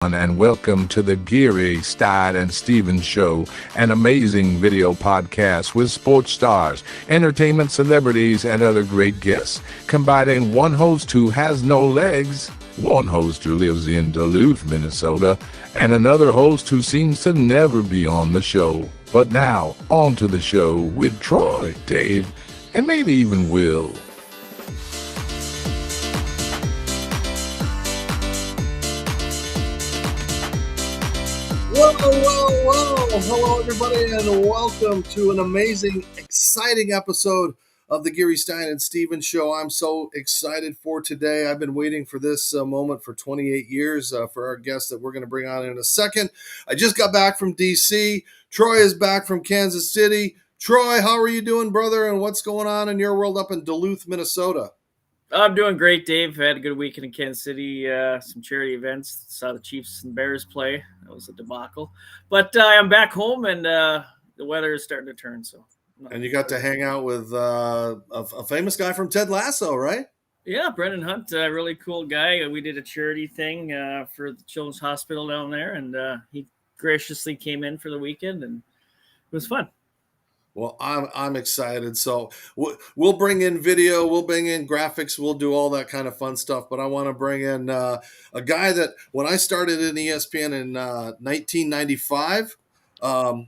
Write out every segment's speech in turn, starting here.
and welcome to the Geary, Stein, and Steven Show, an amazing video podcast with sports stars, entertainment celebrities, and other great guests, combining one host who has no legs, one host who lives in Duluth, Minnesota, and another host who seems to never be on the show. But now, on to the show with Troy, Dave, and maybe even Will. Whoa. Hello, everybody, and welcome to an amazing, exciting episode of the Geary, Stein, and Steven Show. I'm so excited for today. I've been waiting for this moment for 28 years for our guest that we're going to bring on in a second. I just got back from D.C. Troy is back from Kansas City. Troy, how are you doing, brother, and what's going on in your world up in Duluth, Minnesota? I'm doing great, Dave. I had a good weekend in Kansas City, some charity events. Saw the Chiefs and Bears play. That was a debacle. But I'm back home, and the weather is starting to turn. And you got to hang out with a famous guy from Ted Lasso, right? Yeah, Brendan Hunt, a really cool guy. We did a charity thing for the Children's Hospital down there, and he graciously came in for the weekend, and it was fun. Well, I'm excited. So we'll bring in video, we'll bring in graphics, we'll do all that kind of fun stuff. But I want to bring in a guy that when I started in ESPN in 1995, I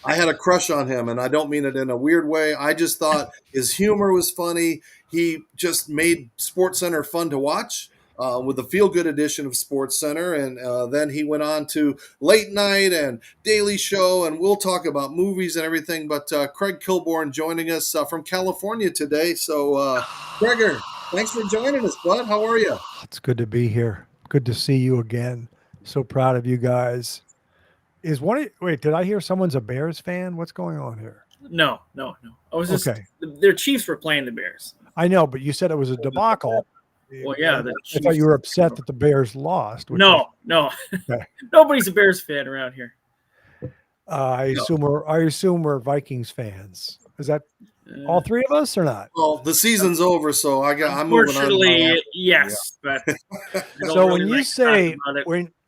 had a crush on him, and I don't mean it in a weird way. I just thought his humor was funny. He just made SportsCenter fun to watch. With the feel-good edition of SportsCenter, and then he went on to Late Night and Daily Show, and we'll talk about movies and everything. But Craig Kilborn joining us from California today. So, Gregor, thanks for joining us, bud. How are you? It's good to be here. Good to see you again. So proud of you guys. Wait, did I hear someone's a Bears fan? What's going on here? No. I was just okay. Their Chiefs were playing the Bears. I know, but you said it was a debacle. Well, yeah. I thought you were upset that the Bears lost. No. Okay. Nobody's a Bears fan around here. I assume we're Vikings fans. Is that all three of us or not? Well, the season's over, so I'm moving on. Unfortunately, yes. Yeah. But so when you say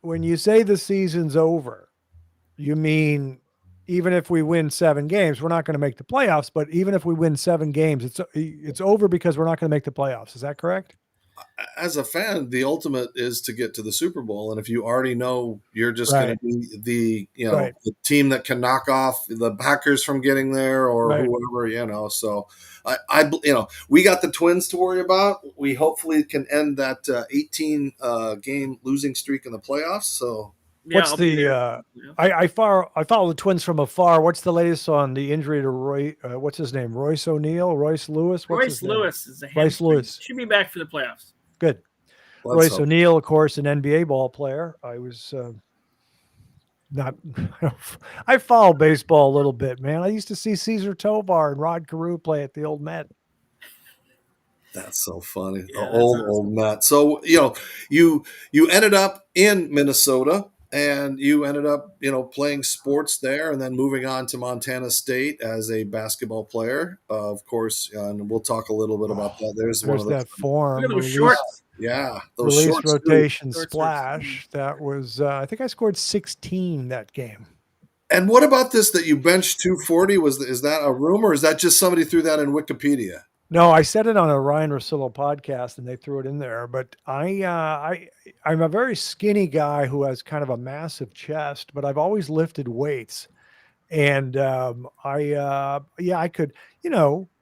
when you say the season's over, you mean even if we win 7 games, we're not going to make the playoffs. But even if we win 7 games, it's over because we're not going to make the playoffs. Is that correct? As a fan, the ultimate is to get to the Super Bowl, and if you already know you're just going to be the team that can knock off the Packers from getting there or whoever, so I we got the Twins to worry about. We hopefully can end that 18 game losing streak in the playoffs. So what's I follow the Twins from afar. What's the latest on the injury to Roy? What's his name? Royce Lewis. Royce Lewis is a hamstring. Royce Lewis should be back for the playoffs. Good. Royce O'Neal, of course, an NBA ball player. I was not. I follow baseball a little bit, man. I used to see Cesar Tovar and Rod Carew play at the old Met. That's so funny. Yeah, the old Met. So you ended up in Minnesota. And you ended up, playing sports there and then moving on to Montana State as a basketball player, of course. And we'll talk a little bit about that. There's one of that form. Yeah. Those release rotation splash. That was, I think I scored 16 that game. And what about this that you benched 240? Is that a rumor or is that just somebody threw that in Wikipedia? No, I said it on a Ryan Russillo podcast, and they threw it in there. But I'm a very skinny guy who has kind of a massive chest, but I've always lifted weights, and I could,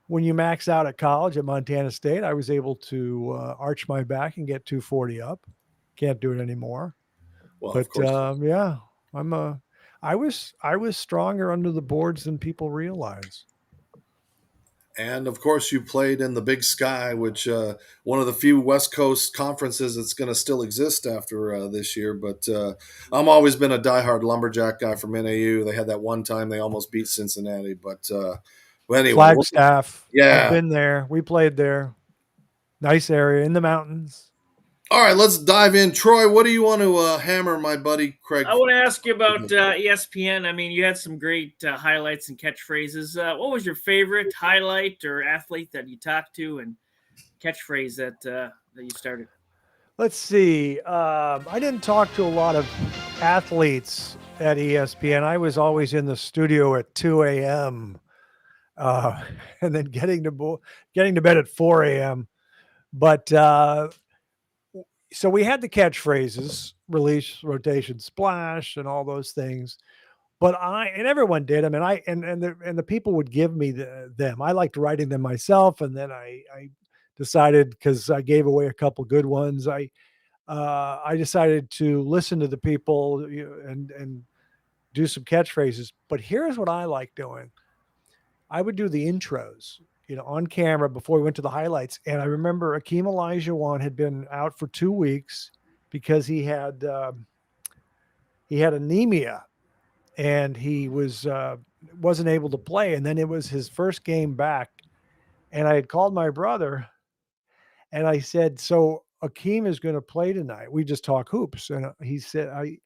when you max out at college at Montana State, I was able to arch my back and get 240 up. Can't do it anymore. Well, but of course. I was stronger under the boards than people realize. And, of course, you played in the Big Sky, which one of the few West Coast conferences that's going to still exist after this year. But I've always been a diehard Lumberjack guy from NAU. They had that one time they almost beat Cincinnati. But anyway. Flagstaff. Yeah. I've been there. We played there. Nice area in the mountains. All right, let's dive in. Troy, what do you want to hammer my buddy Craig? I want to ask you about ESPN. I mean, you had some great highlights and catchphrases. What was your favorite highlight or athlete that you talked to and catchphrase that you started? Let's see. I didn't talk to a lot of athletes at ESPN. I was always in the studio at 2 a.m. And then getting to bed at 4 a.m. But so we had the catchphrases, release, rotation, splash, and all those things. But and everyone did them, and the people would give me them. I liked writing them myself, and then I decided, because I gave away a couple good ones, I decided to listen to the people, and do some catchphrases. But here's what I like doing. I would do the intros, on camera before we went to the highlights. And I remember Akeem Olajuwon had been out for 2 weeks because he had anemia, and he wasn't able to play. And then it was his first game back, and I had called my brother, and I said, "So Akeem is going to play tonight. We just talk hoops." And he said, I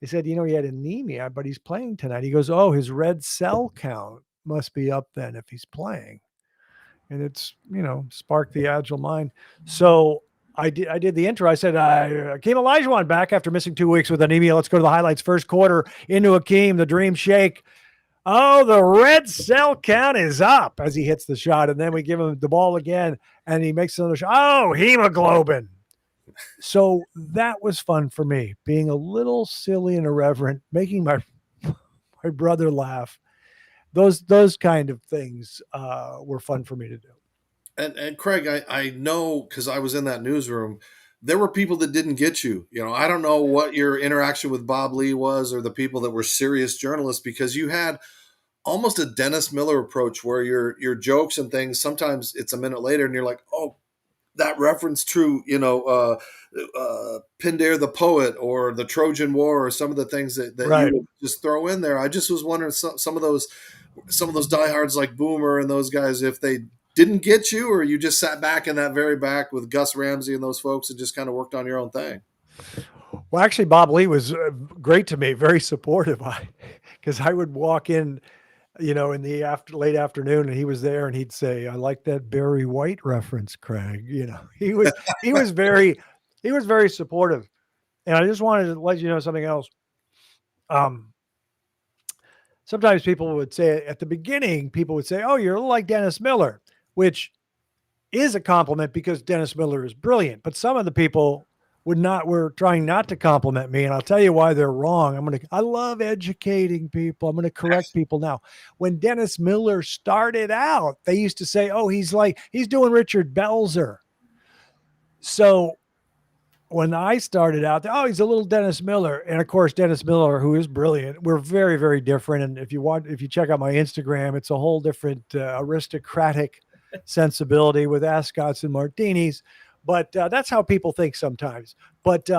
said, he had anemia, but he's playing tonight. He goes, "Oh, his red cell count must be up then if he's playing." And it's, sparked the agile mind. So I did the intro. I said, Akeem Olajuwon back after missing 2 weeks with anemia. Let's go to the highlights. First quarter, into Akeem, the dream shake. Oh, the red cell count is up as he hits the shot. And then we give him the ball again, and he makes another shot. Oh, hemoglobin. So that was fun for me, being a little silly and irreverent, making my brother laugh. Those kind of things were fun for me to do. And Craig, I know, because I was in that newsroom, there were people that didn't get you. I don't know what your interaction with Bob Lee was, or the people that were serious journalists, because you had almost a Dennis Miller approach where your jokes and things, sometimes it's a minute later and you're like, oh, that reference to, Pindare the poet, or the Trojan War, or some of the things that Right. you would just throw in there. I just was wondering, some of those diehards like Boomer and those guys, if they didn't get you, or you just sat back in that very back with Gus Ramsey and those folks and just kind of worked on your own thing. Well, actually, Bob Lee was great to me, very supportive. Because I would walk in, in the late afternoon, and he was there, and he'd say, "I like that Barry White reference, Craig." He was very supportive. And I just wanted to let you know something else. Sometimes people would say at the beginning, "Oh, you're like Dennis Miller," which is a compliment because Dennis Miller is brilliant. But some of the people were trying not to compliment me, and I'll tell you why they're wrong. I love educating people. I'm going to correct people now. When Dennis Miller started out, they used to say, "Oh, he's doing Richard Belzer." So when I started out, "Oh, he's a little Dennis Miller." And of course, Dennis Miller, who is brilliant, we're very, very different. And if you check out my Instagram, it's a whole different aristocratic sensibility with ascots and martinis. But that's how people think sometimes. But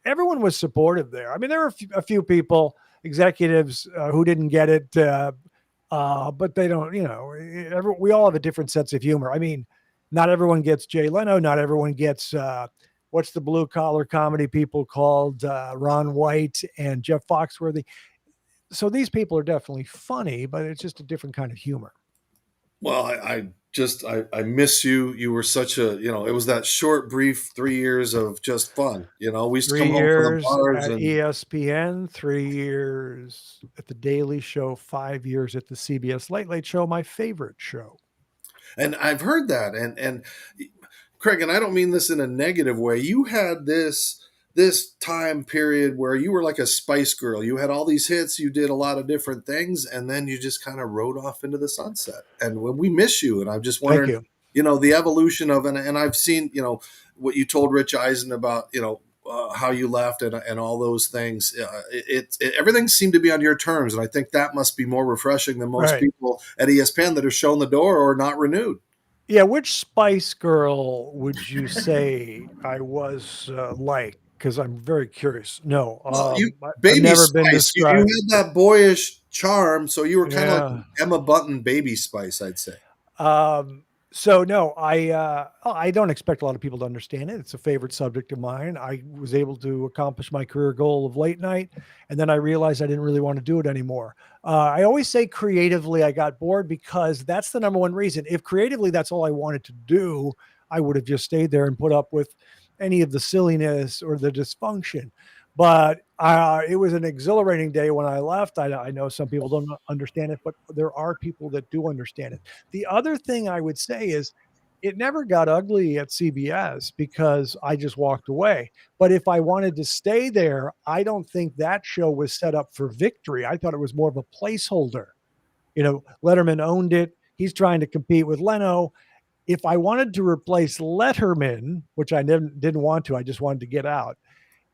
everyone was supportive there. I mean, there were a few people, executives, who didn't get it, but they don't. We all have a different sense of humor. I mean, not everyone gets Jay Leno. Not everyone gets what's the blue collar comedy people called, Ron White and Jeff Foxworthy. So these people are definitely funny, but it's just a different kind of humor. Well, I miss you. You were such a, it was that short, brief 3 years of just fun. We used to 3 come home from the years bars at and ESPN, 3 years at the Daily Show, 5 years at the CBS Late Late Show, my favorite show. And I've heard that. And Craig, and I don't mean this in a negative way. You had this time period where you were like a Spice Girl. You had all these hits. You did a lot of different things, and then you just kind of rode off into the sunset. And when we miss you, and I'm just wondering, the evolution of, and I've seen, what you told Rich Eisen about, how you left and all those things. Everything seemed to be on your terms, and I think that must be more refreshing than most people at ESPN that are shown the door or not renewed. Yeah, which Spice Girl would you say I was like? Because I'm very curious. No, Baby I've never Spice. been described. You had that boyish charm, so you were kind of like Emma Bunton, Baby Spice, I'd say. So no, I don't expect a lot of people to understand it. It's a favorite subject of mine. I was able to accomplish my career goal of late night, and then I realized I didn't really want to do it anymore. I always say creatively I got bored, because that's the number one reason. If creatively that's all I wanted to do, I would have just stayed there and put up with any of the silliness or the dysfunction. But it was an exhilarating day when I left. I know some people don't understand it, but there are people that do understand it. The other thing I would say is it never got ugly at CBS because I just walked away. But if I wanted to stay there, I don't think that show was set up for victory. I thought it was more of a placeholder. Letterman owned it. He's trying to compete with Leno. If I wanted to replace Letterman, which I didn't want to, I just wanted to get out.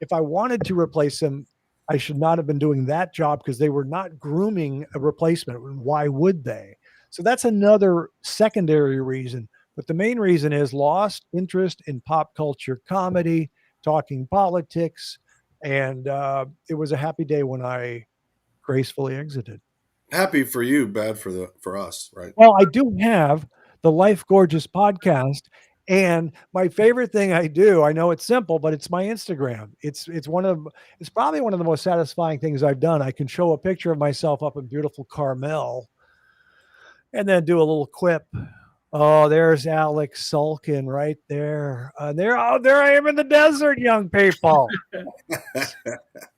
If I wanted to replace him, I should not have been doing that job because they were not grooming a replacement. Why would they? So that's another secondary reason. But the main reason is lost interest in pop culture comedy, talking politics. And it was a happy day when I gracefully exited. Happy for you, bad for us, right? Well, I do have the Life Gorgeous podcast, and my favorite thing I do, I know it's simple, but it's my Instagram. It's probably one of the most satisfying things I've done. I can show a picture of myself up in beautiful Carmel and then do a little quip. Oh, there's Alex Sulkin right there. There I am in the desert, young people.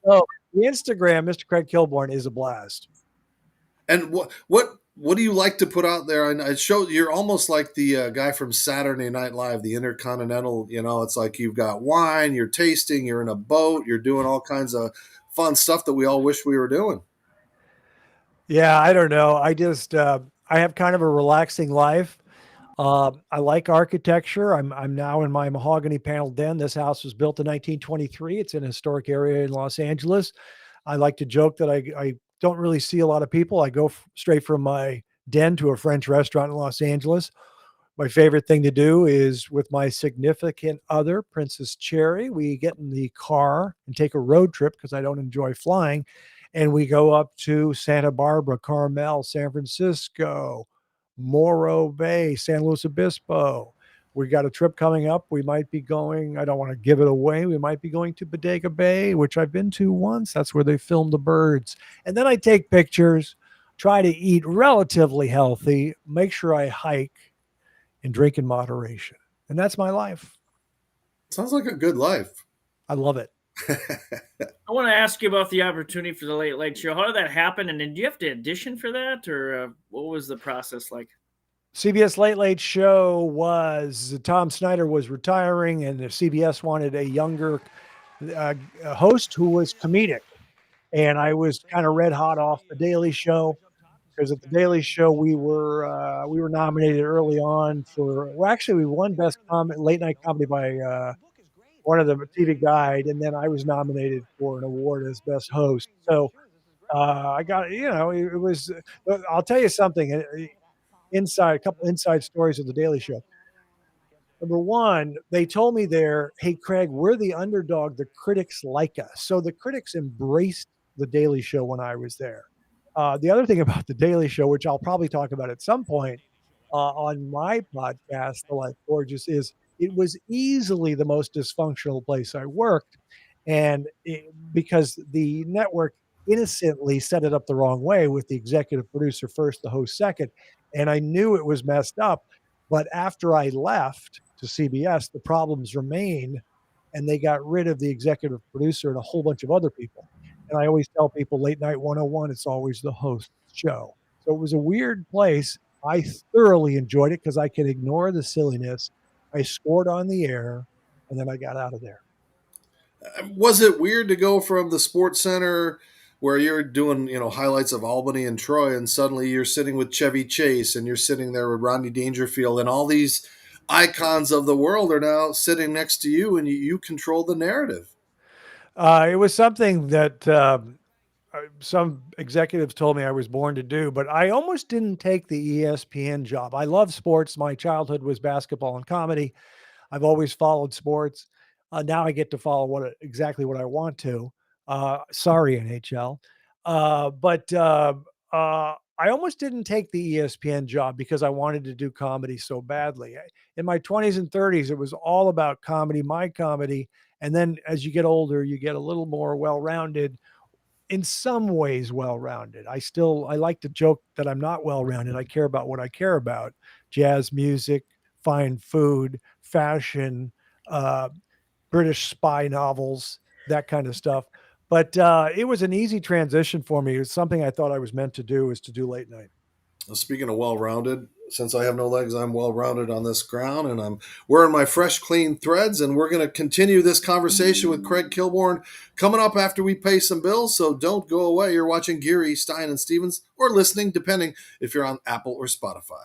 So the Instagram, Mr. Craig Kilborn, is a blast. And what do you like to put out there? And it shows you're almost like the guy from Saturday Night Live, the Intercontinental. It's like you've got wine, you're tasting, you're in a boat, you're doing all kinds of fun stuff that we all wish we were doing. Yeah, I don't know. I just I have kind of a relaxing life. I like architecture. I'm now in my mahogany paneled den. This house was built in 1923. It's in a historic area in Los Angeles. I like to joke that I don't really see a lot of people. I go straight from my den to a French restaurant in Los Angeles. My favorite thing to do is with my significant other, Princess Cherry, we get in the car and take a road trip because I don't enjoy flying. And we go up to Santa Barbara, Carmel, San Francisco, Morro Bay, San Luis Obispo. We got a trip coming up. We might be going, I don't want to give it away. We might be going to Bodega Bay, which I've been to once. That's where they film the birds. And then I take pictures, try to eat relatively healthy, make sure I hike and drink in moderation. And that's my life. Sounds like a good life. I love it. I want to ask you about the opportunity for the Late Late Show. How did that happen? And then do you have to audition for that, or what was the process like? CBS Late Late Show was Tom Snyder was retiring, and CBS wanted a younger host who was comedic. And I was kind of red hot off the Daily Show because at the Daily Show we were nominated early on for. Well, actually, we won Best Late Night Comedy by one of the TV Guide, and then I was nominated for an award as Best Host. So I got, it was. I'll tell you something. A couple inside stories of the Daily Show. Number one, they told me there, hey, Craig, we're the underdog. The critics like us. So the critics embraced the Daily Show when I was there. The other thing about the Daily Show, which I'll probably talk about at some point on my podcast, The Life Gorgeous, is it was easily the most dysfunctional place I worked. And because the network innocently set it up the wrong way with the executive producer first, the host second. And I knew it was messed up. But after I left to CBS, the problems remained, and they got rid of the executive producer and a whole bunch of other people. And I always tell people Late Night 101, it's always the host's show. So it was a weird place. I thoroughly enjoyed it because I could ignore the silliness. I scored on the air, and then I got out of there. Was it weird to go from the Sports Center where you're doing, highlights of Albany and Troy, and suddenly you're sitting with Chevy Chase and you're sitting there with Rodney Dangerfield, and all these icons of the world are now sitting next to you, and you control the narrative? It was something that some executives told me I was born to do, but I almost didn't take the ESPN job. I love sports. My childhood was basketball and comedy. I've always followed sports. Now I get to follow exactly what I want to. Sorry, NHL. But I almost didn't take the ESPN job because I wanted to do comedy so badly. In my 20s and 30s, it was all about comedy, my comedy. And then as you get older, you get a little more well-rounded. In some ways, well-rounded. I like to joke that I'm not well-rounded. I care about what I care about: jazz music, fine food, fashion, British spy novels, that kind of stuff. But it was an easy transition for me. It was something I thought I was meant to do, is to do late night. Speaking of well-rounded, since I have no legs, I'm well-rounded on this ground, and I'm wearing my fresh, clean threads. And we're going to continue this conversation with Craig Kilborn coming up after we pay some bills. So don't go away. You're watching Geary, Stein, and Stevens, or listening, depending if you're on Apple or Spotify.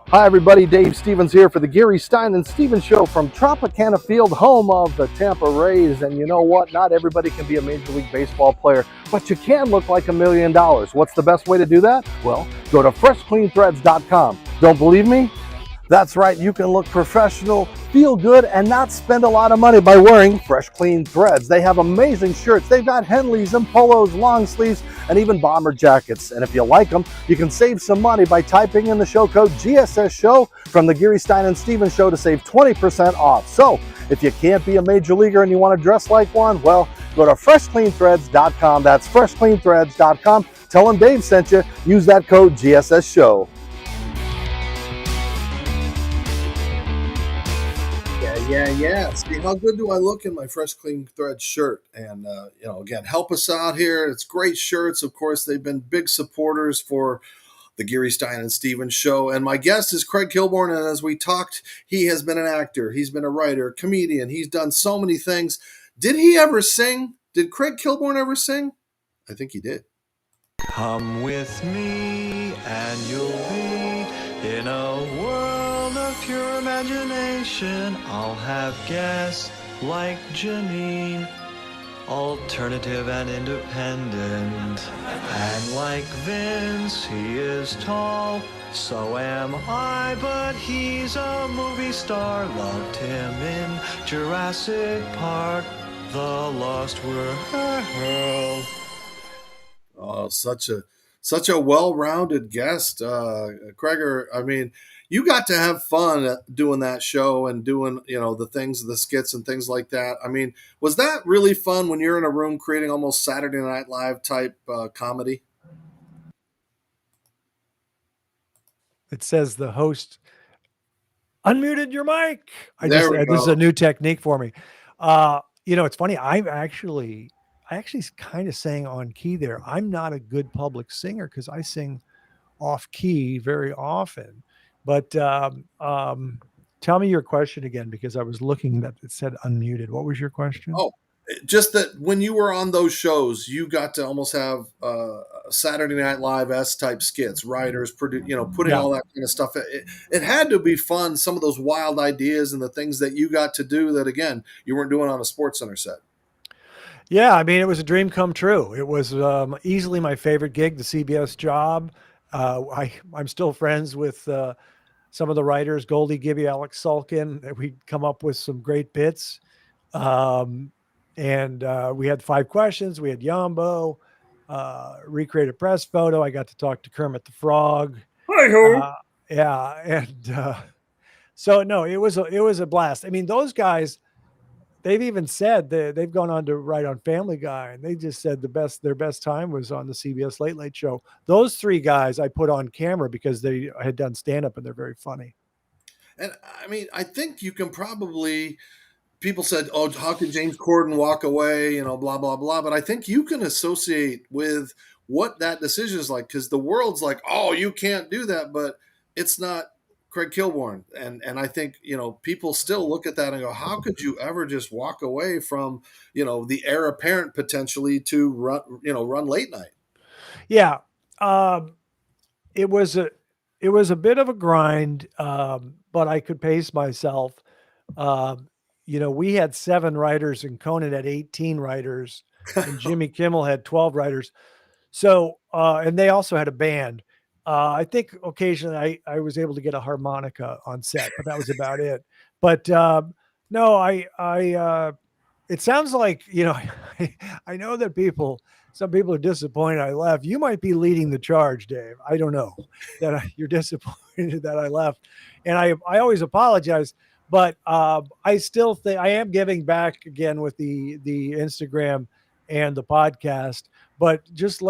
Hi, everybody. Dave Stevens here for the Geary, Stein, and Stevens Show from Tropicana Field, home of the Tampa Rays. And you know what? Not everybody can be a Major League Baseball player, but you can look like $1 million. What's the best way to do that? Well, go to freshcleanthreads.com. Don't believe me? That's right. You can look professional, feel good, and not spend a lot of money by wearing Fresh Clean Threads. They have amazing shirts. They've got Henleys and polos, long sleeves, and even bomber jackets. And if you like them, you can save some money by typing in the show code GSS Show from the Geary, Stein, and Stevens Show to save 20% off. So if you can't be a major leaguer and you want to dress like one, well, go to freshcleanthreads.com. That's freshcleanthreads.com. Tell them Dave sent you. Use that code GSS Show. Yeah. See, how good do I look in my Fresh Clean Thread shirt? And, again, help us out here. It's great shirts. Of course, they've been big supporters for the Geary, Stein, and Stevens Show. And my guest is Craig Kilborn. And as we talked, he has been an actor. He's been a writer, comedian. He's done so many things. Did he ever sing? Did Craig Kilborn ever sing? I think he did. Come with me and you'll be in a world of pure imagination. I'll have guests like Janine, alternative and independent. And like Vince, he is tall, so am I, but he's a movie star. Loved him in Jurassic Park, The Lost World. Oh, such a well-rounded guest, Craig. I mean, you got to have fun doing that show and doing, the things, the skits and things like that. I mean, was that really fun when you're in a room creating almost Saturday Night Live type comedy? It says the host unmuted your mic. This is a new technique for me. It's funny. I actually kind of sang on key there. I'm not a good public singer because I sing off key very often. But tell me your question again, because I was looking that it said unmuted. What was your question? Oh, just that when you were on those shows, you got to almost have Saturday Night Live-esque type skits, writers, putting all that kind of stuff. It had to be fun, some of those wild ideas and the things that you got to do that, again, you weren't doing on a SportsCenter set. Yeah, I mean, it was a dream come true. It was easily my favorite gig, the CBS job. I'm still friends with some of the writers, Goldie, Gibby, Alex Sulkin. We'd come up with some great bits. And we had 5 questions. We had Yambo, recreate a press photo. I got to talk to Kermit the Frog. Yeah. And so, no, it was a blast. I mean, those guys, they've even said they've gone on to write on Family Guy, and they just said their best time was on the CBS Late Late Show. Those 3 guys I put on camera because they had done stand-up, and they're very funny. And I mean, I think you can probably, people said, oh, how could James Corden walk away, blah, blah, blah. But I think you can associate with what that decision is like, because the world's like, oh, you can't do that, but it's not Craig Kilborn. And I think, people still look at that and go, how could you ever just walk away from, the heir apparent potentially to run late night? Yeah. It was a bit of a grind, but I could pace myself. We had 7 writers and Conan had 18 writers and Jimmy Kimmel had 12 writers. So, and they also had a band. I think occasionally I was able to get a harmonica on set, but that was about it. But no, it sounds like, I know that some people are disappointed I left. You might be leading the charge, Dave. I don't know that you're disappointed that I left. And I always apologize, but I still think I am giving back again with the Instagram and the podcast, but just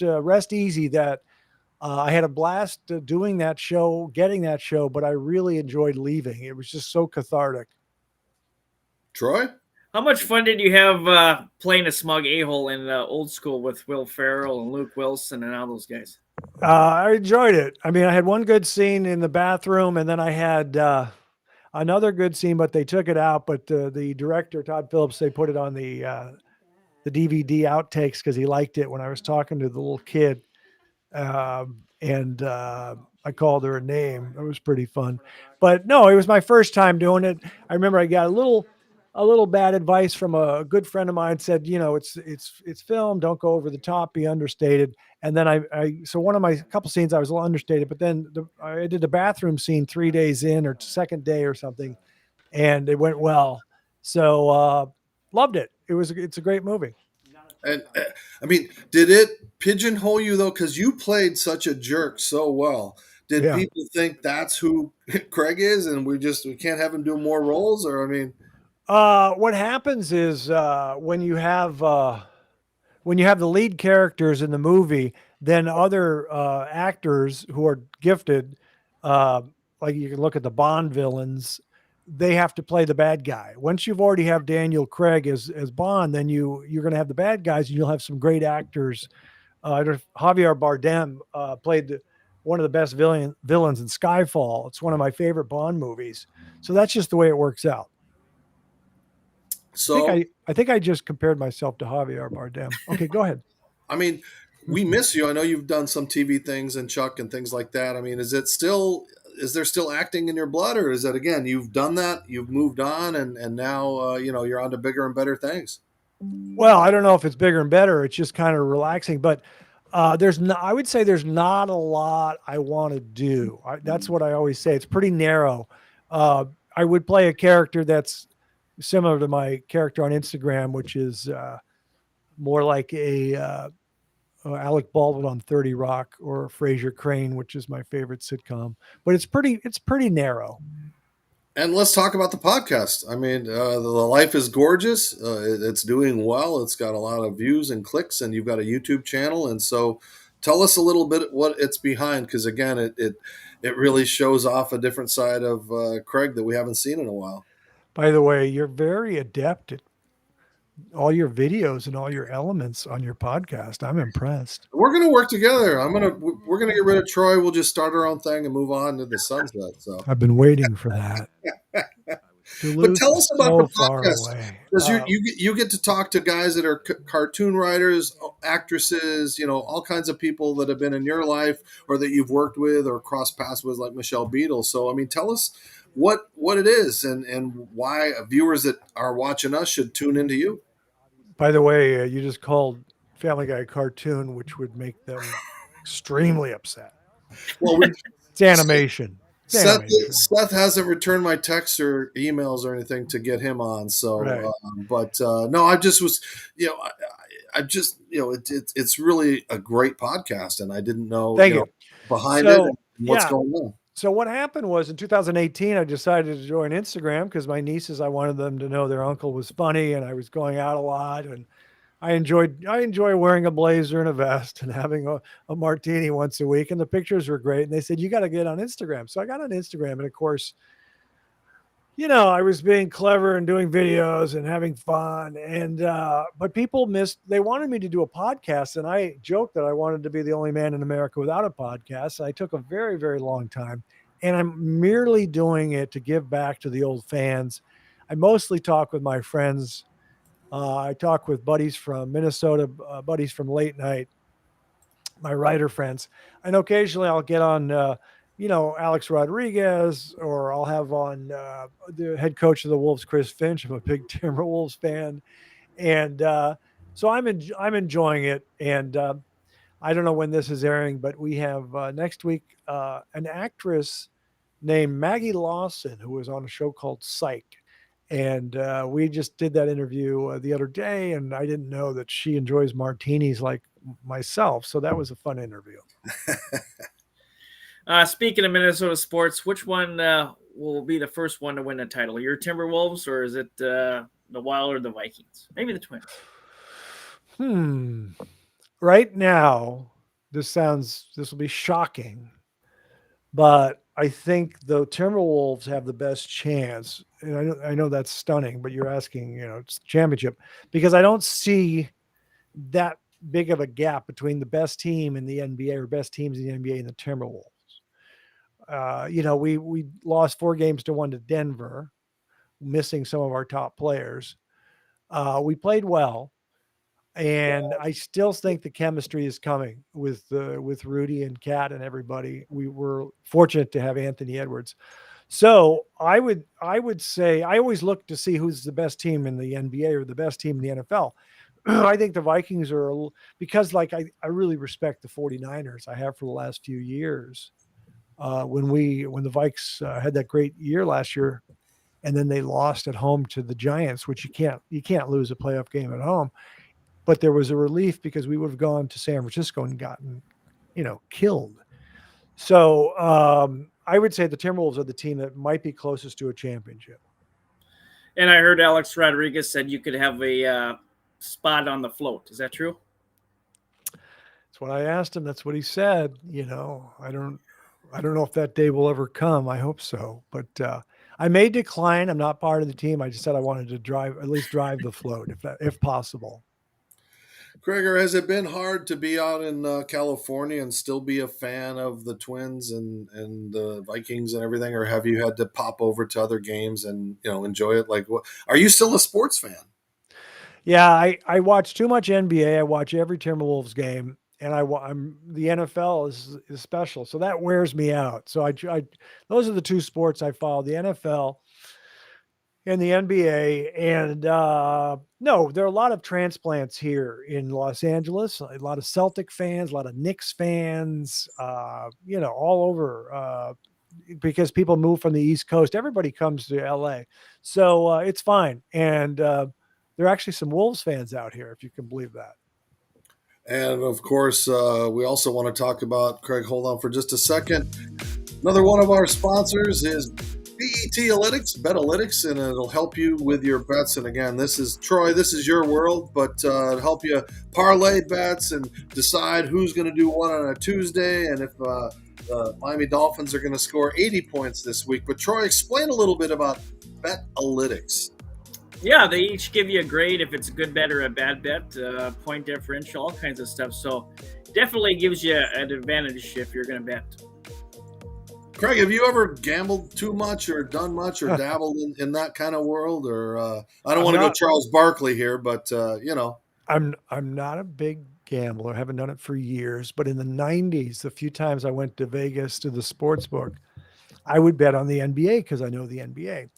rest easy that I had a blast doing that show, getting that show, but I really enjoyed leaving. It was just so cathartic. Troy? How much fun did you have playing a smug a-hole in Old School with Will Ferrell and Luke Wilson and all those guys? I enjoyed it. I mean, I had one good scene in the bathroom, and then I had another good scene, but they took it out. But the director, Todd Phillips, they put it on the DVD outtakes because he liked it when I was talking to the little kid. And I called her a name. It was pretty fun. But no, it was my first time doing it. I remember I got a little bad advice from a good friend of mine. Said, you know, it's film. Don't go over the top. Be understated. And then so one of my couple scenes I was a little understated. But then I did the bathroom scene 3 days in or second day or something, and it went well. So loved it. It's a great movie. And I mean, did it pigeonhole you though? Because you played such a jerk so well. Did Yeah. people think that's who Craig is, and we can't have him do more roles? Or I mean, what happens is when you have the lead characters in the movie, then other actors who are gifted, like you can look at the Bond villains, they have to play the bad guy. Once you've already have Daniel Craig as Bond, then you're going to have the bad guys, and you'll have some great actors. Javier Bardem played one of the best villains in Skyfall. It's one of my favorite Bond movies. So that's just the way it works out. so I think I just compared myself to Javier Bardem. Okay, go ahead. I mean, we miss you. I know you've done some TV things and Chuck and things like that. I mean, is there still acting in your blood, or is that, again, you've done that, you've moved on, and now you're on to bigger and better things? Well, I don't know if it's bigger and better. It's just kind of relaxing, but I would say there's not a lot I want to do. That's what I always say. It's pretty narrow. I would play a character that's similar to my character on Instagram, which is more like a Alec Baldwin on 30 Rock, or Frasier Crane, which is my favorite sitcom. But it's pretty narrow. And let's talk about the podcast. I mean, the Life is Gorgeous. It's doing well. It's got a lot of views and clicks, and you've got a YouTube channel. And so tell us a little bit what it's behind, because, again, it really shows off a different side of Craig that we haven't seen in a while. By the way, you're very adept at all your videos and all your elements on your podcast. I'm impressed. We're going to work together. We're going to get rid of Troy. We'll just start our own thing and move on to the sunset. So I've been waiting for that. But tell us about the podcast, because Wow. you get to talk to guys that are cartoon writers, actresses, all kinds of people that have been in your life or that you've worked with or crossed paths with, like Michelle Beadle. So, I mean, tell us what it is and why viewers that are watching us should tune into you. By the way, you just called Family Guy a cartoon, which would make them extremely upset. Well, It's animation. Seth hasn't returned my texts or emails or anything to get him on. So, Right. No, I just was, I just, it's really a great podcast, and I didn't know, Thank you. behind it and what's Yeah. going on. So what happened was in 2018, I decided to join Instagram because my nieces, I wanted them to know their uncle was funny, and I was going out a lot, and I enjoy wearing a blazer and a vest and having a martini once a week, and the pictures were great. And they said, you got to get on Instagram. So I got on Instagram, and of course, I was being clever and doing videos and having fun. And, but people they wanted me to do a podcast. And I joked that I wanted to be the only man in America without a podcast. I took a very, very long time, and I'm merely doing it to give back to the old fans. I mostly talk with my friends. I talk with buddies from Minnesota, buddies from late night, my writer friends. And occasionally I'll get on, Alex Rodriguez, or I'll have on the head coach of the Wolves, Chris Finch. I'm a big Timberwolves fan. And so I'm enjoying it. And I don't know when this is airing, but we have next week an actress named Maggie Lawson, who was on a show called Psych. And we just did that interview the other day, and I didn't know that she enjoys martinis like myself. So that was a fun interview. Speaking of Minnesota sports, which one will be the first one to win the title? Your Timberwolves, or is it the Wild or the Vikings? Maybe the Twins. Right now, this will be shocking, but I think the Timberwolves have the best chance. And I know that's stunning, but you're asking, it's championship, because I don't see that big of a gap between the best team in the NBA or best teams in the NBA and the Timberwolves. We lost 4-1 to Denver, missing some of our top players. We played well, and I still think the chemistry is coming with Rudy and Kat and everybody. We were fortunate to have Anthony Edwards. So I would say I always look to see who's the best team in the NBA or the best team in the NFL. I think the Vikings are, because I really respect the 49ers. I have for the last few years. When the Vikes had that great year last year, and then they lost at home to the Giants, which you can't lose a playoff game at home. But there was a relief because we would have gone to San Francisco and gotten, killed. So I would say the Timberwolves are the team that might be closest to a championship. And I heard Alex Rodriguez said you could have a spot on the float. Is that true? That's what I asked him. That's what he said. I don't know if that day will ever come. I hope so. But I may decline. I'm not part of the team. I just said I wanted to at least drive the float if possible. Craig, has it been hard to be out in California and still be a fan of the Twins and the Vikings and everything, or have you had to pop over to other games and enjoy it? Are you still a sports fan? Yeah, I watch too much NBA. I watch every Timberwolves game, and the NFL is special, so that wears me out. So those are the two sports I follow: the NFL and the NBA. And no, there are a lot of transplants here in Los Angeles. A lot of Celtic fans, a lot of Knicks fans, all over. Because people move from the East Coast, everybody comes to LA, so it's fine. And there are actually some Wolves fans out here, if you can believe that. And of course, we also want to talk about, Craig, hold on for just a second. Another one of our sponsors is Betalytics, and it'll help you with your bets. And again, this is Troy, this is your world, but it'll help you parlay bets and decide who's going to do what on a Tuesday, and if the Miami Dolphins are going to score 80 points this week. But Troy, explain a little bit about Betalytics. Yeah, they each give you a grade if it's a good bet or a bad bet, point differential, all kinds of stuff. So definitely gives you an advantage if you're going to bet. Craig, have you ever gambled too much or done much or dabbled in that kind of world? Or I don't want to go Charles Barkley here, but I'm not a big gambler. I haven't done it for years, but in the 90s, the few times I went to Vegas to the sports book, I would bet on the NBA because I know the NBA.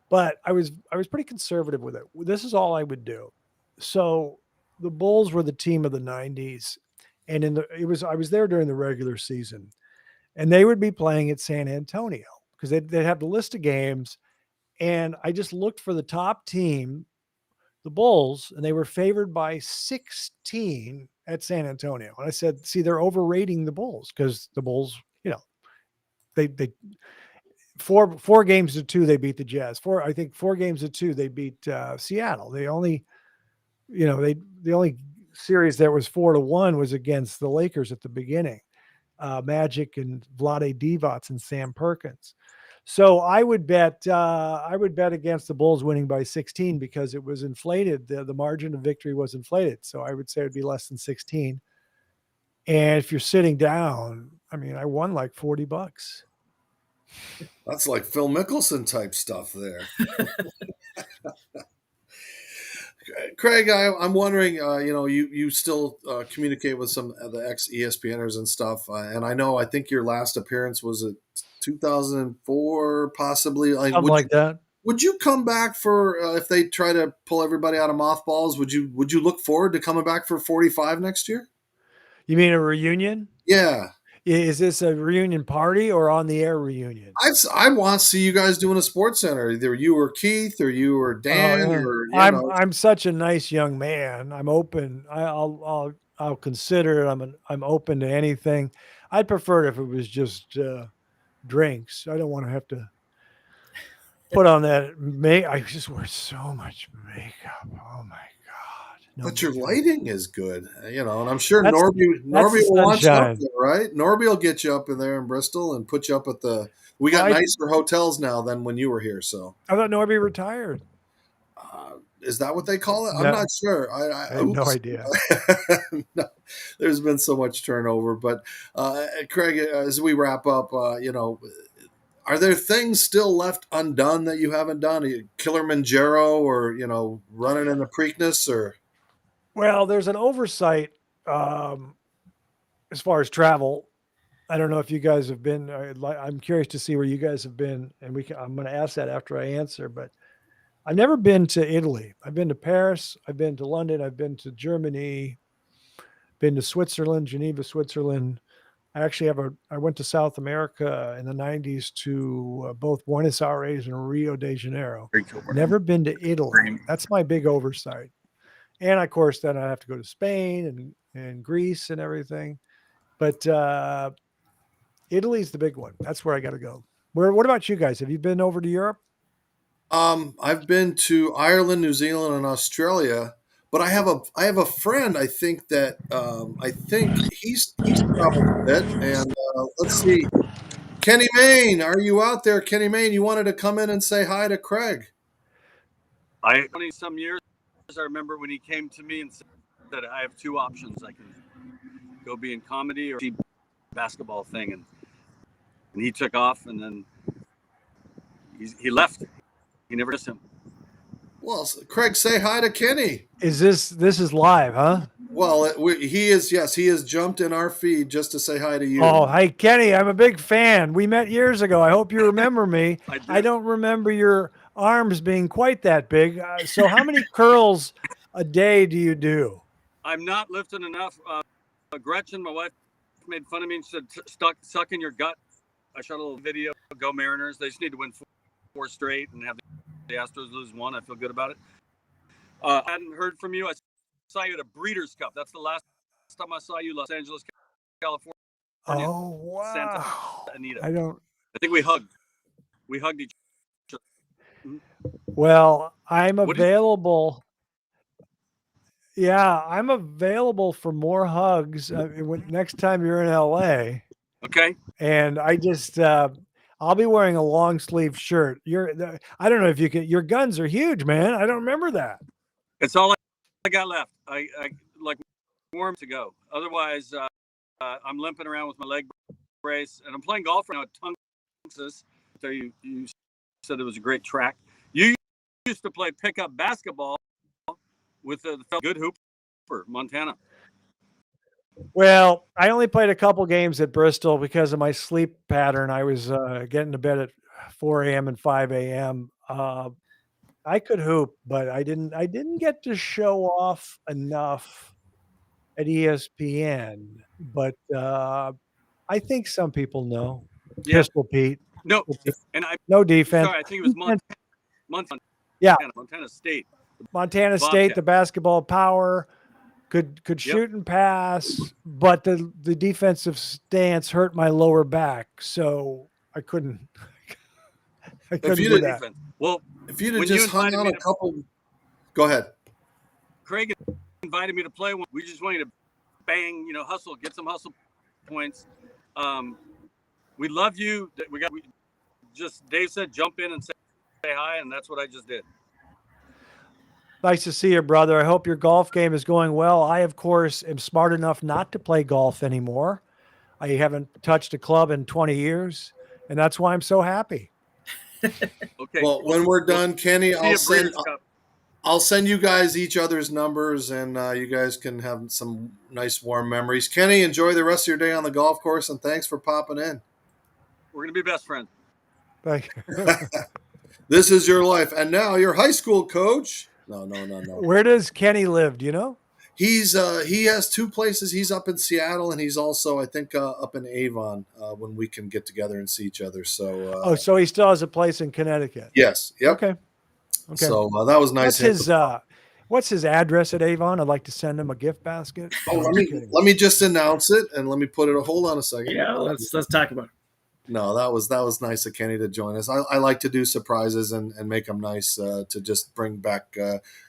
But I was pretty conservative with it. This is all I would do. So the Bulls were the team of the 90s, and I was there during the regular season, and they would be playing at San Antonio because they'd have the list of games, and I just looked for the top team, the Bulls, and they were favored by 16 at San Antonio. And I said, see, they're overrating the Bulls because the Bulls, they 4-2 they beat the Jazz. 4 games to 2 they beat Seattle. The only series that was 4-1 was against the Lakers at the beginning. Magic and Vlade Divac and Sam Perkins. So I would bet against the Bulls winning by 16 because it was inflated. The margin of victory was inflated. So I would say it'd be less than 16. And if you're sitting down, I won like $40. That's like Phil Mickelson type stuff there. Craig, I'm wondering, you still communicate with some of the ex-ESPNers and stuff. And I think your last appearance was at 2004, possibly. Something like that. Would you come back for, if they try to pull everybody out of mothballs, would you look forward to coming back for 45 next year? You mean a reunion? Yeah. Is this a reunion party or on the air reunion? I want to see you guys doing a SportsCenter. Either you or Keith or you or Dan. I'm such a nice young man. I'm open. I'll consider it. I'm open to anything. I'd prefer it if it was just drinks. I don't want to have to put on that I just wear so much makeup. Oh my God. But your two. lighting is good, and I'm sure That's Norby the will want you up sunshine. there, right? Norby will get you up in there in Bristol and put you up at the. We got nicer hotels now than when you were here. So I thought Norby retired. is that what they call it? No. I'm not sure. I have no idea. No, there's been so much turnover, but Craig, as we wrap up, are there things still left undone that you haven't done? Kilimanjaro, or running in the Preakness, or? Well, there's an oversight as far as travel. I don't know if you guys have been. I'm curious to see where you guys have been, and I'm going to ask that after I answer. But I've never been to Italy. I've been to Paris. I've been to London. I've been to Germany. Been to Switzerland, Geneva, Switzerland. I went to South America in the 90s to both Buenos Aires and Rio de Janeiro. Never been to Italy. That's my big oversight. And of course, then I have to go to Spain and Greece and everything. But Italy's the big one. That's where I got to go. What about you guys? Have you been over to Europe? I've been to Ireland, New Zealand, and Australia. But I have a friend. I think he's traveled a bit. And let's see, Kenny Mayne, are you out there? Kenny Mayne, you wanted to come in and say hi to Craig. 20 some years, I remember when he came to me and said that I have two options. I can go be in comedy or basketball thing, and he took off, and then he left. He never missed him. Well, Craig, say hi to Kenny. This is live, huh? Well, he is. Yes, he has jumped in our feed just to say hi to you. Oh, hi, Kenny. I'm a big fan. We met years ago. I hope you remember me. I don't remember your arms being quite that big. So how many curls a day do you do? I'm not lifting enough. Gretchen, my wife, made fun of me and said, suck in your gut. I shot a little video. Go Mariners. They just need to win four straight and have the Astros lose one. I feel good about it. I hadn't heard from you. I saw you at a Breeders' Cup. That's the last time I saw you, Los Angeles, California. Oh, wow. Santa Anita. I think we hugged. We hugged each other. Mm-hmm. Well, I'm available. I'm available for more hugs next time you're in LA. Okay. And I just I'll be wearing a long sleeve shirt. I don't know if you can. Your guns are huge, man. I don't remember that. It's all I got left. I like warm to go. Otherwise, I'm limping around with my leg brace, and I'm playing golf right now at Tungus. So you said it was a great track. You used to play pickup basketball with the good hooper, Montana. Well, I only played a couple games at Bristol because of my sleep pattern. I was getting to bed at 4 a.m. and 5 a.m. I could hoop, but I didn't get to show off enough at ESPN. But I think some people know. Yeah. Pistol Pete. No, no defense. Sorry, I think it was Montana. Yeah, Montana State. Montana State, the basketball power. Could shoot and pass, but the defensive stance hurt my lower back, so I couldn't do that. Well, if you'd have just hung on a couple, go ahead. Craig invited me to play. We just wanted to bang, hustle, get some hustle points. We love you. Dave said, jump in and say hi, and that's what I just did. Nice to see you, brother. I hope your golf game is going well. I, of course, am smart enough not to play golf anymore. I haven't touched a club in 20 years, and that's why I'm so happy. Okay. Well, when we're done, Kenny, I'll send you guys each other's numbers, and you guys can have some nice warm memories. Kenny, enjoy the rest of your day on the golf course, and thanks for popping in. We're going to be best friends. Thank you. This is your life. And now your high school coach. No. Where does Kenny live? Do you know? He has two places. He's up in Seattle, and he's also, I think, up in Avon when we can get together and see each other. So so he still has a place in Connecticut. Yes. Yep. Okay. So that was nice. What's his address at Avon? I'd like to send him a gift basket. Let me just announce it, and let me put it. Hold on a second. Yeah, let's talk about it. No, that was nice of Kenny to join us. I like to do surprises and make them nice to just bring back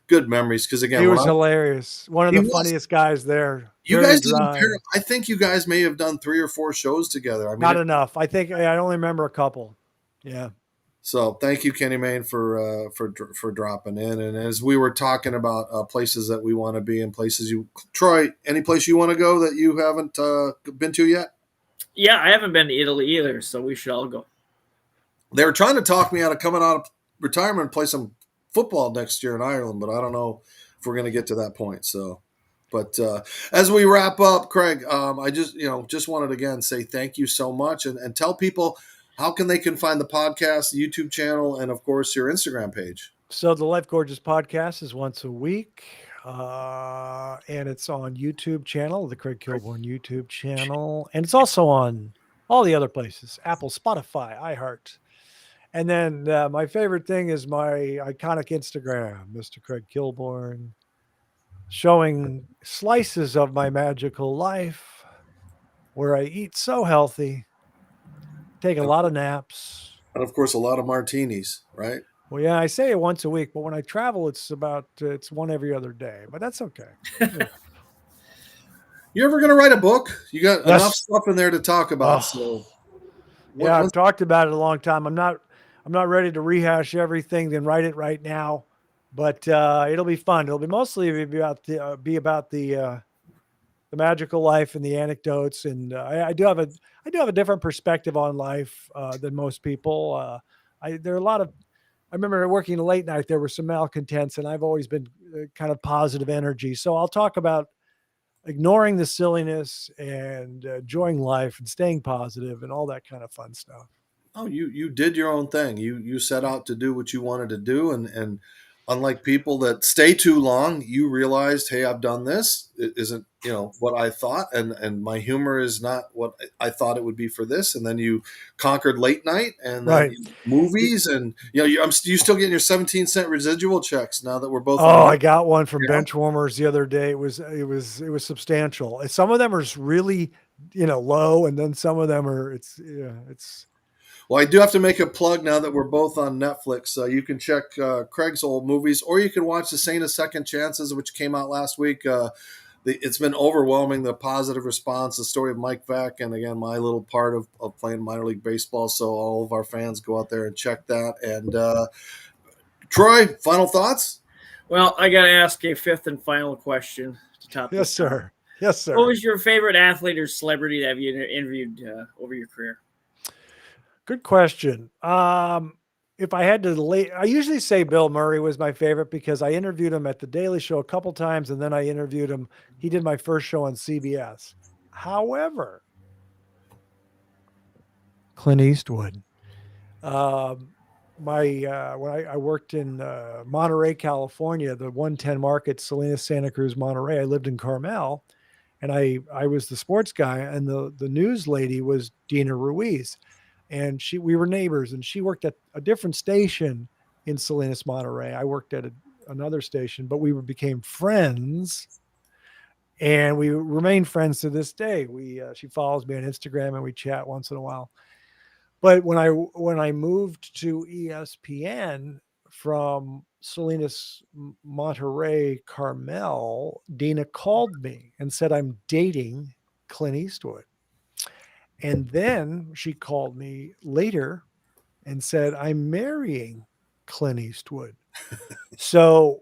good memories. Because again, He was hilarious. One of He the was. funniest guys there. You Very guys did dry. I think you guys may have done 3 or 4 shows together. I mean, Not enough. I think I only remember a couple. Yeah. So thank you, Kenny Mayne, for dropping in. And as we were talking about places that we want to be and places Troy, any place you want to go that you haven't been to yet? Yeah, I haven't been to Italy either, so we should all go. They were trying to talk me out of coming out of retirement and play some football next year in Ireland, but I don't know if we're going to get to that point. So, but as we wrap up, Craig, I just wanted to again say thank you so much and tell people how they can find the podcast, the YouTube channel, and of course your Instagram page. So the Life Gorgeous podcast is once a week. And it's on YouTube channel, the Craig Kilborn YouTube channel. And it's also on all the other places, Apple, Spotify, iHeart. And then my favorite thing is my iconic Instagram, Mr. Craig Kilborn, showing slices of my magical life where I eat so healthy, take a lot of naps. And of course, a lot of martinis, right? Well, yeah, I say it once a week, but when I travel, it's one every other day, but that's okay. You ever going to write a book? You got enough stuff in there to talk about. So, I've talked about it a long time. I'm not ready to rehash everything, then write it right now, but it'll be fun. It'll be mostly about the magical life and the anecdotes. And I do have a different perspective on life than most people. There are a lot of, I remember working late night, there were some malcontents, and I've always been kind of positive energy. So I'll talk about ignoring the silliness and enjoying life and staying positive and all that kind of fun stuff. Oh, you did your own thing. You set out to do what you wanted to do. And unlike people that stay too long, you realized, hey, I've done this. It isn't, what I thought. And my humor is not what I thought it would be for this. And then you conquered late night and then movies. And, you still getting your 17-cent residual checks now that we're both. Oh, I got one from Benchwarmers the other day. It was substantial. Some of them are really, low. And then some of them are, it's. Well, I do have to make a plug now that we're both on Netflix. You can check Craig's old movies, or you can watch The Saint of Second Chances, which came out last week. It's been overwhelming, the positive response, the story of Mike Vack, and again, my little part of playing minor league baseball. So all of our fans go out there and check that. And Troy, final thoughts? Well, I got to ask a fifth and final question to top Yes, sir. Yes, sir. What was your favorite athlete or celebrity that you interviewed over your career? Good question. If I had to I usually say Bill Murray was my favorite because I interviewed him at the Daily Show a couple times, and then I interviewed him. He did my first show on CBS. However, Clint Eastwood. When I worked in Monterey, California, the 110 market, Salinas, Santa Cruz, Monterey, I lived in Carmel, and I was the sports guy, and the news lady was Dina Ruiz. And we were neighbors, and she worked at a different station in Salinas, Monterey. I worked at another station, but we became friends, and we remain friends to this day. She follows me on Instagram, and we chat once in a while. But when I moved to ESPN from Salinas, Monterey, Carmel, Dina called me and said, I'm dating Clint Eastwood. And then she called me later and said, I'm marrying Clint Eastwood. So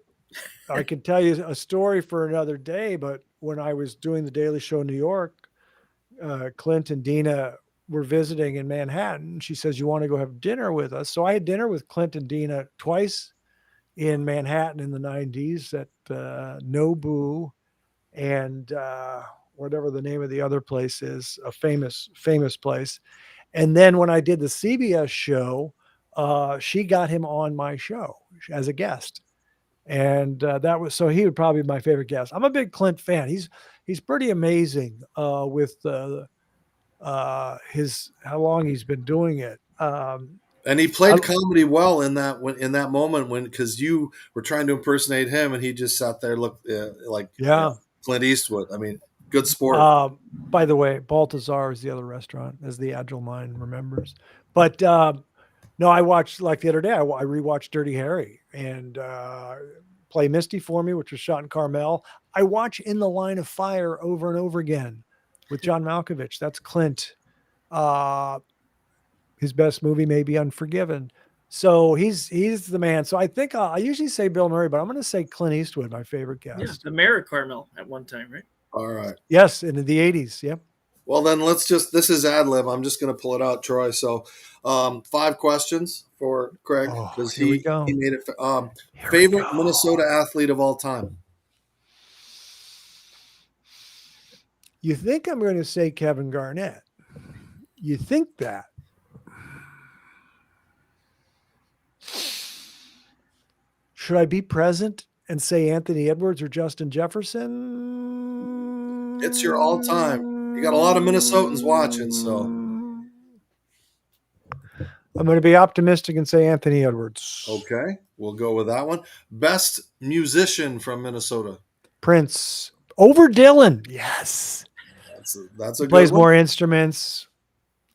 I could tell you a story for another day, but when I was doing the Daily Show in New York, Clint and Dina were visiting in Manhattan. She says, you want to go have dinner with us? So I had dinner with Clint and Dina twice in Manhattan in the 90s at Nobu and whatever the name of the other place is, a famous place. And then when I did the CBS show, she got him on my show as a guest. And so he would probably be my favorite guest. I'm a big Clint fan. He's pretty amazing with how long he's been doing it. And he played comedy well in that moment because you were trying to impersonate him, and he just sat there, looked like Clint Eastwood. I mean, Good sport. By the way, Baltazar is the other restaurant, as the Agile Mind remembers. But no, I watched, like the other day, I rewatched Dirty Harry and Play Misty for Me, which was shot in Carmel. I watch In the Line of Fire over and over again with John Malkovich. That's Clint. His best movie may be Unforgiven. So he's the man. So I think I usually say Bill Murray, but I'm going to say Clint Eastwood, my favorite guest. Yeah, the mayor of Carmel at one time, right? All right. Yes, in the 80s. Yep. Well, then this is ad lib. I'm just going to pull it out, Troy. So 5 questions for Craig because here we go. He made it. Favorite Minnesota athlete of all time? You think I'm going to say Kevin Garnett. You think that. Should I be present and say Anthony Edwards or Justin Jefferson? It's your all-time. You got a lot of Minnesotans watching, so. I'm going to be optimistic and say Anthony Edwards. Okay, we'll go with that one. Best musician from Minnesota? Prince. Over Dylan. Yes. That's a good plays one. more instruments.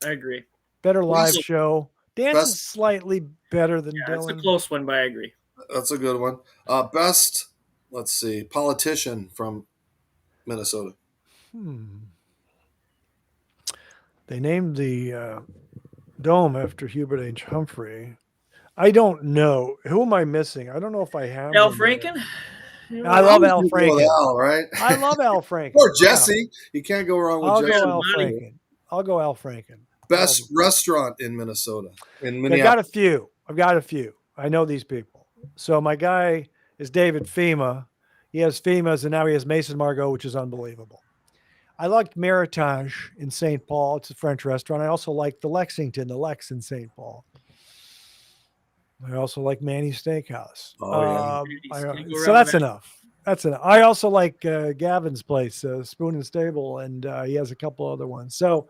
I agree. Better live show. Dances slightly better than Dylan. It's a close one, but I agree. That's a good one. Best, let's see, politician from Minnesota. They named the dome after Hubert H. Humphrey. I don't know. Who am I missing? I don't know if I have. Al Franken? I love Al Franken. Al, right? I love Al Franken. Or Jesse. You can't go wrong with Jesse. I'll go Al Franken. Best restaurant in Minnesota. In Minneapolis. I've got a few. I know these people. So my guy is David Fema. He has Fema's and now he has Mason Margot, which is unbelievable. I liked Meritage in St. Paul. It's a French restaurant. I also like the Lexington, the Lex in St. Paul. I also like Manny's Steakhouse. Oh, yeah. So that's enough. That's enough. I also like Gavin's place, Spoon and Stable, and he has a couple other ones. So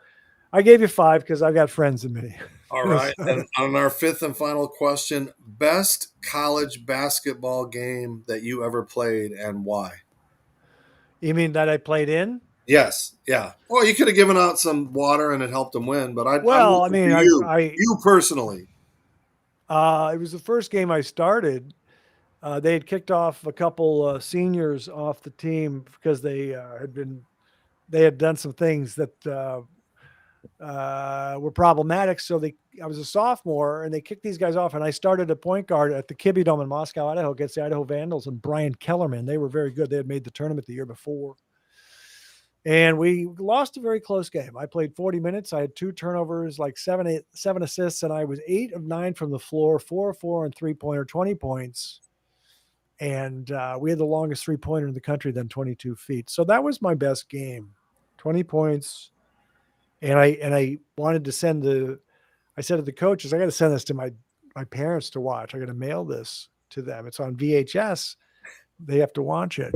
I gave you 5 because I've got friends in me. All right. And on our 5th and final question, best college basketball game that you ever played and why? You mean that I played in? Yes. Yeah. Well, you could have given out some water and it helped them win, but you personally. It was the first game I started. They had kicked off a couple seniors off the team because they had done some things that were problematic. So I was a sophomore and they kicked these guys off and I started at point guard at the Kibbe Dome in Moscow, Idaho, against the Idaho Vandals and Brian Kellerman. They were very good. They had made the tournament the year before. And we lost a very close game. I played 40 minutes. I had 2 turnovers, like 7 assists, and I was 8 of 9 from the floor, 4 of 4 on 3-pointer, 20 points. And we had the longest 3-pointer in the country, then 22 feet. So that was my best game, 20 points. And I wanted to I said to the coaches, I got to send this to my parents to watch. I got to mail this to them. It's on VHS. They have to watch it.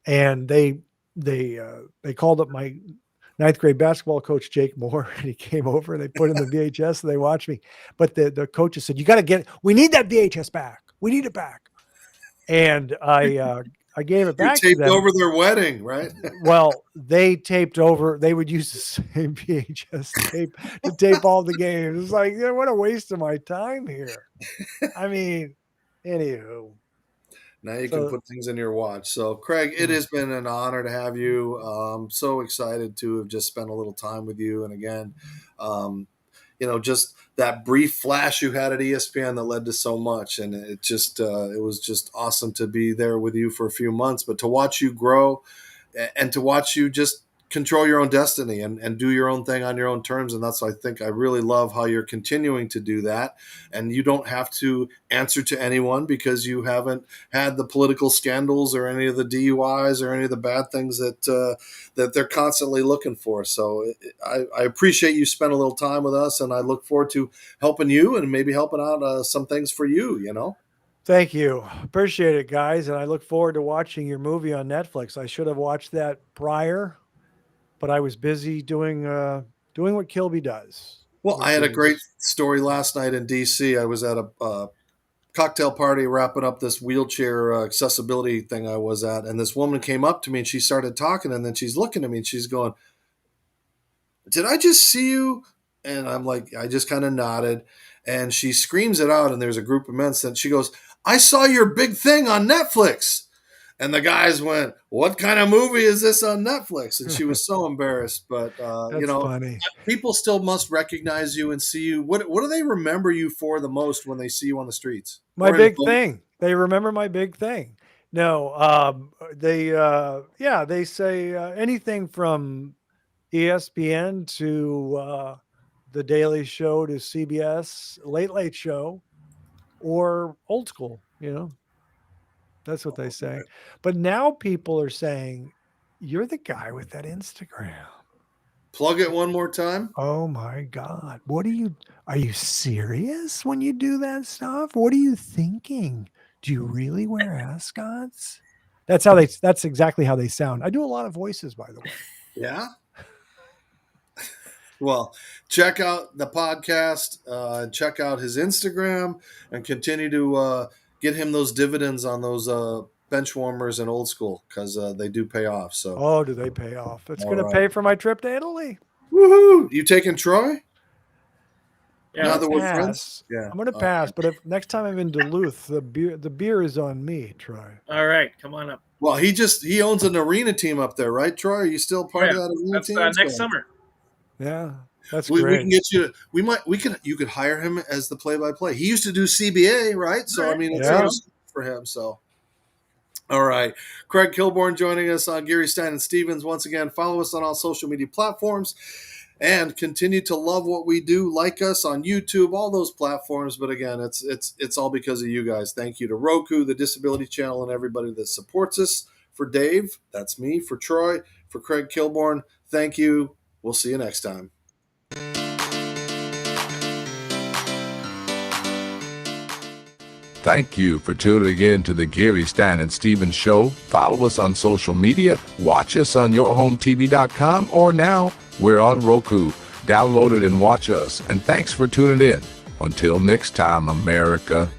And they called up my 9th grade basketball coach, Jake Moore, and he came over and they put in the VHS and they watched me. But the coaches said, we need that VHS back. We need it back. And I gave it back to them. Taped over their wedding, right? Well, they taped over. They would use the same VHS tape to tape all the games. It's like, what a waste of my time here. I mean, anywho. Now you can put things in your watch. So, Craig, it has been an honor to have you. I'm so excited to have just spent a little time with you. And again, just that brief flash you had at ESPN that led to so much. And it was just awesome to be there with you for a few months. But to watch you grow and to watch you just control your own destiny and do your own thing on your own terms. And I think I really love how you're continuing to do that. And you don't have to answer to anyone because you haven't had the political scandals or any of the DUIs or any of the bad things that they're constantly looking for. So I appreciate you spent a little time with us, and I look forward to helping you and maybe helping out some things for you, Thank you. Appreciate it, guys. And I look forward to watching your movie on Netflix. I should have watched that prior, but I was busy doing what Kilby does. Well, I had a great story last night in D.C. I was at a cocktail party wrapping up this wheelchair accessibility thing I was at. And this woman came up to me and she started talking, and then she's looking at me and she's going, "Did I just see you?" And I'm like, I just kind of nodded, and she screams it out. And there's a group of men, and she goes, "I saw your big thing on Netflix." And the guys went, "What kind of movie is this on Netflix?" And she was so embarrassed. But, That's funny. people still must recognize you and see you. What do they remember you for the most when they see you on the streets? My Or in big the- thing. They remember my big thing. No, they say anything from ESPN to the Daily Show to CBS, Late Late Show, or Old School. That's what they say. But now people are saying, "You're the guy with that Instagram." Plug it one more time. Oh my God. Are you serious when you do that stuff? What are you thinking? Do you really wear ascots? That's exactly how they sound. I do a lot of voices, by the way. Yeah. Well, check out the podcast, check out his Instagram, and continue to get him those dividends on those bench warmers and Old School, because they do pay off. So, Oh, do they pay off? It's All going to right. pay for my trip to Italy. woohoo! You taking Troy? Yeah, Now I'm that gonna we're friends? pass. Yeah. I'm going to pass, but if next time I'm in Duluth, the beer is on me, Troy. all right, come on up. Well, he owns an arena team up there, right, Troy? Are you still part of Yeah, that arena That's team? next So summer. Yeah, that's we great. can get you. You could hire him as the play-by-play. He used to do CBA, right? So I mean, it's Yeah. awesome for him. So, all right, Craig Kilborn joining us on Geary, Stein, and Stevens. Once again, follow us on all social media platforms, and continue to love what we do. Like us on YouTube, all those platforms. But again, it's all because of you guys. Thank you to Roku, the Disability Channel, and everybody that supports us. For Dave, that's me. For Troy, for Craig Kilborn, thank you. We'll see you next time. Thank you for tuning in to the Geary, Stein, and Stevens Show. Follow us on social media. Watch us on yourhometv.com, or now we're on Roku. Download it and watch us. And thanks for tuning in. Until next time, America.